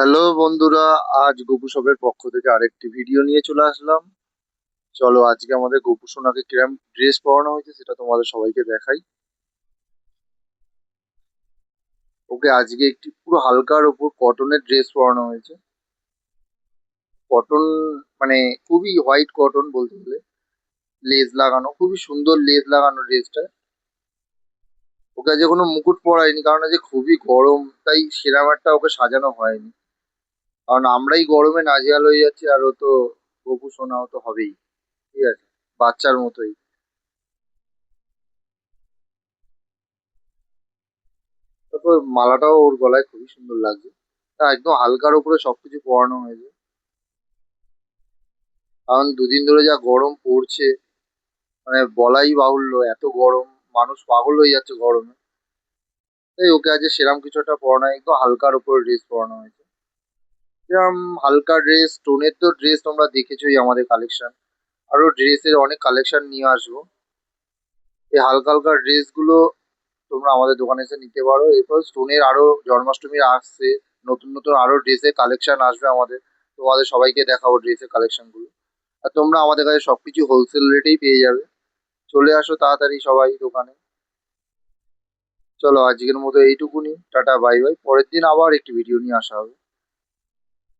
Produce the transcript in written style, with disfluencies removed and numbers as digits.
Hello বন্ধুরা, আজ গোপু সবের পক্ষ থেকে আরেকটি ভিডিও নিয়ে চলে আসলাম। চলো আজকে আমাদের গোপু সোনাকে কিরম ড্রেস পরানো হয়েছে সেটা তোমাদের সবাইকে দেখাই। ওকে আজকে একটি পুরো হালকার ওপর কটনের ড্রেস পরানো হয়েছে। কটন, মানে খুবই হোয়াইট কটন বলতে গেলে, লেস লাগানো, খুবই সুন্দর লেস লাগানো ড্রেসটা। ওকে আজকে কোনো মুকুট পরাইনি কারণ আজকে খুবই গরম, তাই সেরকম একটা ওকে সাজানো হয়নি। কারণ আমরাই গরমে নাজেহাল হয়ে যাচ্ছি, আর ও তো গোপু সোনাও তো হবেই, ঠিক আছে, বাচ্চার মতোই। তারপর মালাটাও ওর গলায় খুবই সুন্দর লাগছে। তা একদম হালকার উপরে সবকিছু পরানো হয়েছে, কারণ দুদিন ধরে যা গরম পড়ছে, মানে বলাই বাহুল্য, এত গরম, মানুষ পাগল হয়ে যাচ্ছে গরমে। তাই ওকে আজ সেরাম কিছু একটা পরানো হয়, একদম হালকার উপরে ড্রেস পরানো হয়েছে। সেরকম হালকা ড্রেস, টোনের তো ড্রেস তোমরা দেখেছোই আমাদের কালেকশন। আরো ড্রেসের অনেক কালেকশন নিয়ে আসবো। এই হালকা হালকা ড্রেস গুলো তোমরা আমাদের দোকানে এসে নিতে পারো। এরপর স্টোনের আরো জন্মাষ্টমীর আসছে, নতুন নতুন আরো ড্রেসের কালেকশন আসবে আমাদের। তোমাদের সবাইকে দেখাবো ড্রেসের কালেকশন গুলো। আর তোমরা আমাদের কাছে সবকিছু হোলসেল রেটেই পেয়ে যাবে। চলে আসো তাড়াতাড়ি সবাই দোকানে। চলো আজকের মতো এইটুকুনি, টাটা বাই বাই, পরের দিন আবার একটি ভিডিও নিয়ে আসা হবে।